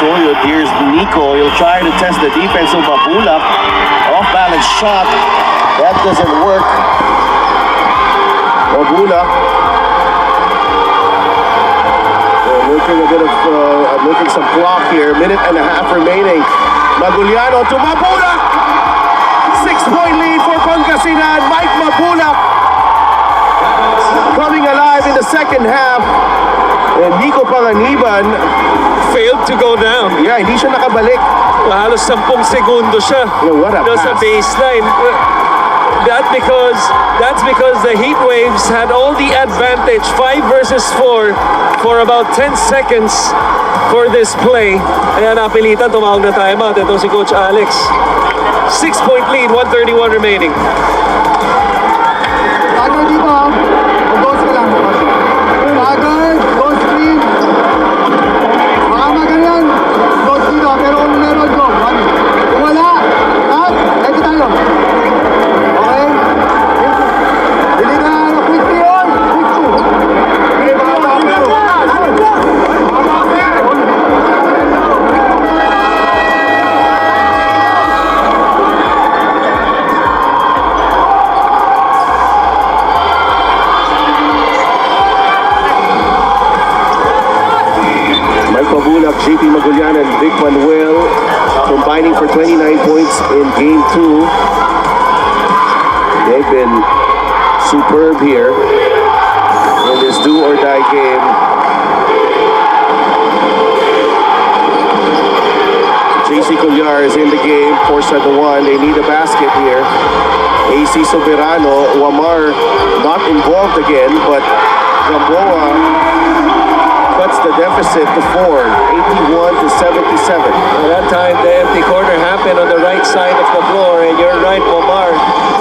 Soyot. Here's Nico. He'll try to test the defense of Mpbl. Off-balance shot. That doesn't work. Mpbl. Working a bit of, looking some clock here. Minute and a half remaining. Maguliano to Mpbl. 6-point lead for Pangasinan. Mpbl coming alive in the second half. And Nico Pangasinan failed to go down. Yeah, hindi siya nakabalik. Halos 10 segundo siya. What a sa pass. baseline. That's because the Heat Waves had all the advantage, 5 versus 4, for about 10 seconds for this play. Kaya napilitan, tumawag na timeout. Ito si Coach Alex. 6-point lead, 1:31 remaining. Tago dito. Mag-goals ka lang. Tago, go screen. Baka maganyan. Goals dito, pero kung meron, go. Kung wala, ready tayo. Okay? Hindi na, quick yun. Quick two. Mpbl, JP Magulian, and Vic Manuel combining for 29 points in Game 2. They've been superb here in this do-or-die game. JC Colliar is in the game, forced at the 1. They need a basket here. AC Soberano, Wamar not involved again, but Gamboa cuts the deficit to 4, 81-77. At that time, the empty corner happened on the right side of the floor, and you're right, Omar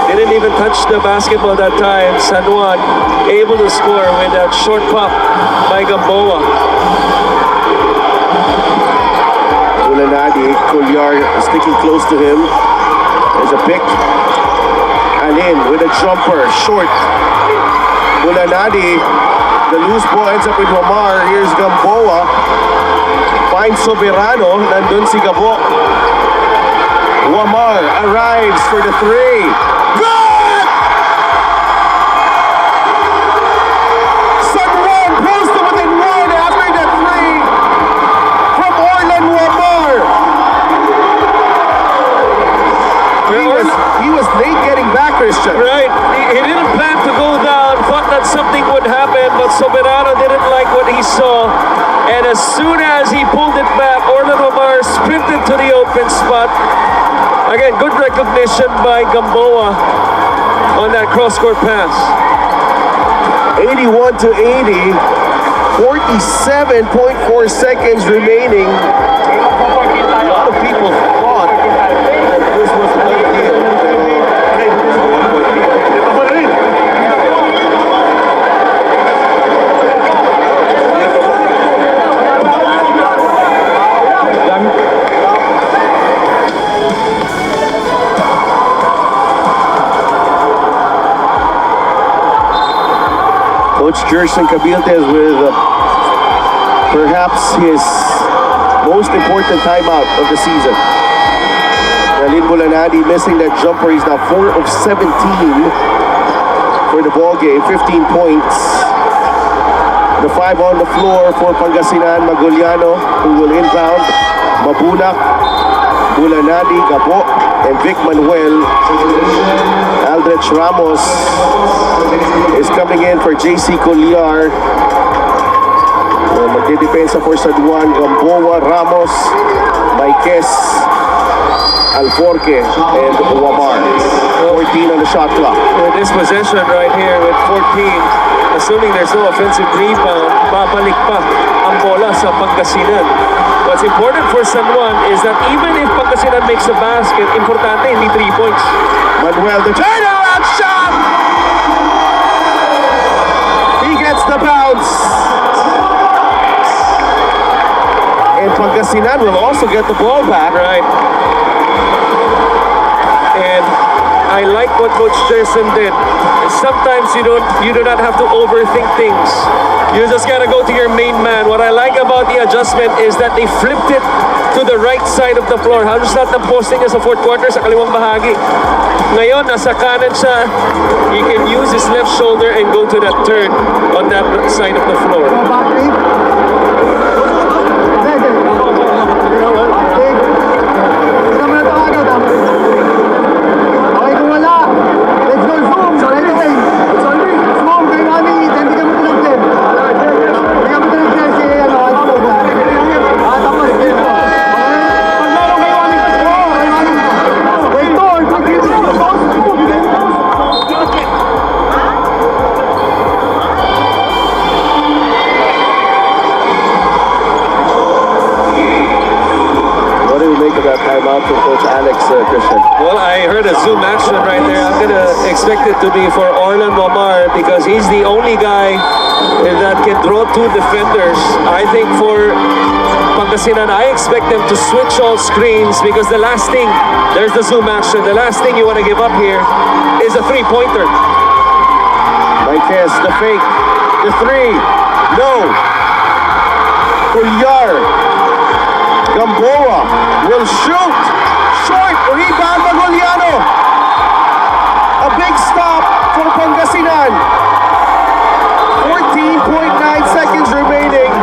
didn't even touch the basketball that time. San Juan able to score with that short pop by Gamboa. Ulanadi, Colliar sticking close to him. There's a pick. And in with a jumper, short. Ulanadi, the loose ball ends up with Omar. Here's Gamboa. Finds Soberano. Nandun si Gabo. Omar arrives for the 3. Good! San Juan close to within 1 after the 3 from Orlan Omar. He was late getting back, Christian. Right, he didn't plan to go down, thought that something would happen, but Soberano didn't like what he saw. And as soon as he pulled it back, Orlan Omar sprinted to the open spot. Again, good recognition by Gamboa on that cross-court pass. 81-80, 47.4 seconds remaining. A lot of people thought that this was a good deal. Coach Gerson Cabildes with perhaps his most important timeout of the season. Nalin Bulanadi missing that jumper. He's now 4 of 17 for the ball game, 15 points. The 5 on the floor for Pangasinan, Maguliano, who will inbound. Mabunak, Bulanadi, Gabo, and Vic Manuel. Aldrich Ramos is coming in for JC Colliar. Magdidepensa for San Juan, Gamboa, Ramos, Maiquez, Alforque, and Wamar. 14 on the shot clock. With this possession right here with 14, assuming there's no offensive rebound, babalik pa ang bola sa Pangasinan. What's important for San Juan is that even if Pangasinan makes a basket, importante hindi 3 points. Manuel, the turnaround shot! He gets the bounce. And Pangasinan will also get the ball back. Right. And I like what Coach Jerson did. Sometimes you do not have to overthink things. You just gotta go to your main man. What I like about the adjustment is that they flipped it to the right side of the floor. Halos lahat ng posting niya sa fourth quarter sa kaliwang bahagi. Ngayon, nasa kanan siya. He can use his left shoulder and go to that turn on that side of the floor. Okay, kung wala, let's go zoom. Right away. Zoom, kay Rami. Then bigyan mo ito ng play. Bigyan mo ito ng play si tapos dito. Wait, Thor. What do you make of that timeout from Coach Alex, Christian? Well, I heard a zoom action right there. I'm gonna expect it to be for Orlan Wamar because he's the only guy that can draw two defenders. I think for Pangasinan, I expect them to switch all screens because the last thing, there's the zoom action. The last thing you want to give up here is a three-pointer. Marquez, the fake, the three, no. Pulgar, Gamboa will shoot, short, rebound Maguliano. A big stop for Pangasinan. 14.9 seconds remaining.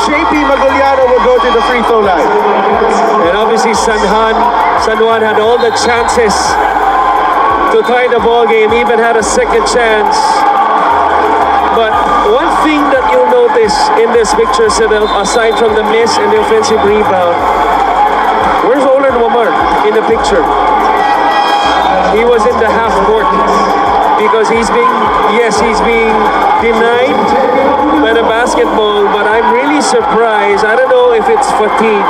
JP Maguliano will go to the free throw line. And obviously San Juan had all the chances to tie the ball game, even had a second chance. But one thing that you'll notice in this picture, Sidel, aside from the miss and the offensive rebound, where's Orlan Wamar in the picture? He was in the half court because he's being denied by the basketball, but I'm really surprised. I don't know if it's fatigue,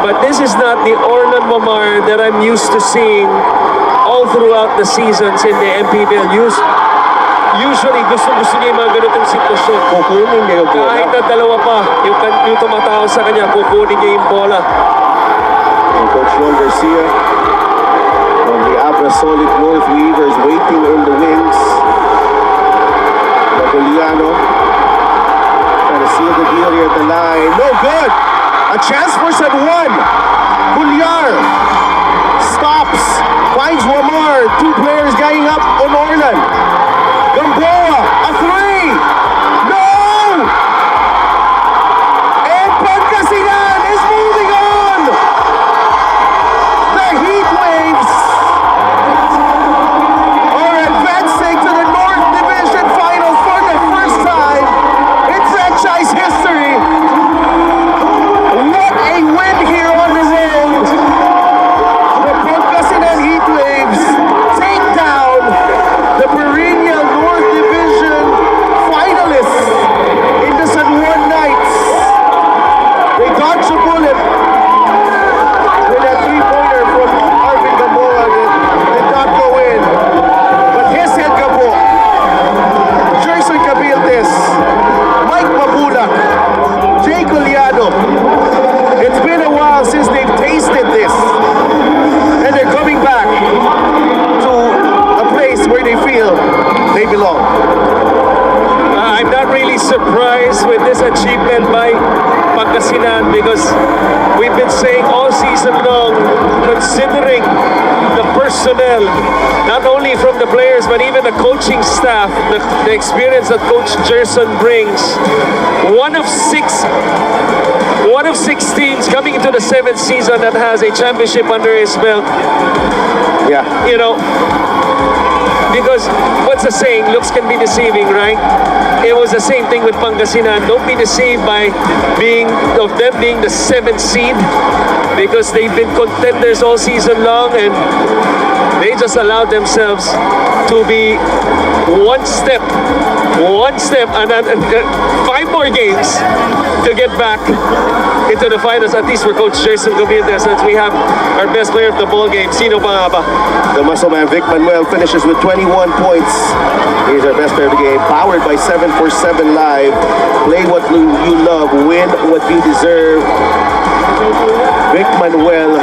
but this is not the Orlan Wamar that I'm used to seeing all throughout the seasons in the Mpbl. Usually, gusto niya yung mga ganitong sitwasyon. Kukunin niya yung bola. Kahit na dalawa pa, yung tumatao sa kanya, kukunin niya yung bola. And Coach Juan Garcia of the Abra Solid North Weavers waiting in the wings. Maguliano trying to seal the deal here at the line. No good! A chance for San Juan. Pulgar stops, finds Wamar. Two players ganging up on Orlan. Gamboa, a three! No! And Pangasinan is moving on! The Heat Waves are advancing to the North Division Finals for the first time in franchise history. What a win here on the road! The Pangasinan Heat Waves take down the perennial North Division finalists in the San Juan Knights. They dodged a bullet with that three-pointer from Arvin Gamboa that did not go in. But his head Gamboa, Jerson Cabildes, Mike Mabulak, Jay Collado. It's been a while since they've tasted this. And they're coming back to a place where they feel they belong. I'm not really surprised with this achievement by Pangasinan because we've been saying all season long, considering the personnel, not only from the players but even the coaching staff, the experience that Coach Jerson brings. One of six teams coming into the seventh season that has a championship under his belt. Yeah. You know, because what's the saying? Looks can be deceiving, right? It was the same thing with Pangasinan. Don't be deceived by them being the seventh seed because they've been contenders all season long and they just allowed themselves to be one step and 5 more games to get back into the finals, at least for Coach Jerson Gobierno, since we have our best player of the ball game. Sino pa nga ba? The muscle man Vic Manuel finishes with 21 points. He's our best player of the game. Powered by 747 Live. Play what you love, win what you deserve. Vic Manuel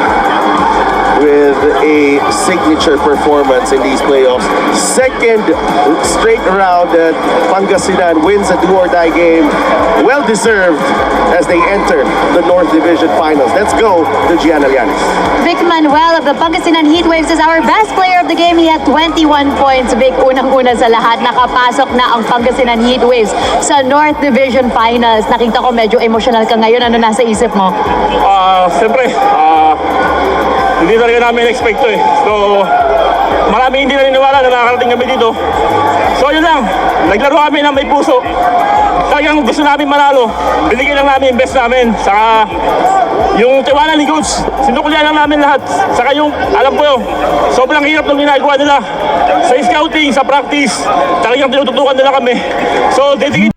with a signature performance in these playoffs. Second straight round that Pangasinan wins a do-or-die game. Well-deserved as they enter the North Division Finals. Let's go to Gian Alianes. Vic Manuel of the Pangasinan Heatwaves is our best player of the game. He had 21 points. Vic, unang-una sa lahat, nakapasok na ang Pangasinan Heatwaves sa North Division Finals. Nakita ko medyo emotional ka ngayon. Ano nasa isip mo? Siyempre, hindi talaga namin expect to eh. So, marami hindi naniniwala na nakakarating kami dito. So, yun lang. Naglaro kami ng may puso. Talagang gusto namin manalo. Binigyan lang namin yung best namin. Saka, yung tiwala ni Coach, sinukulian lang namin lahat. Saka yung, alam ko yun, sobrang hirap ng ginagawa nila. Sa scouting, sa practice, talagang tinututukan nila kami. So, dedicate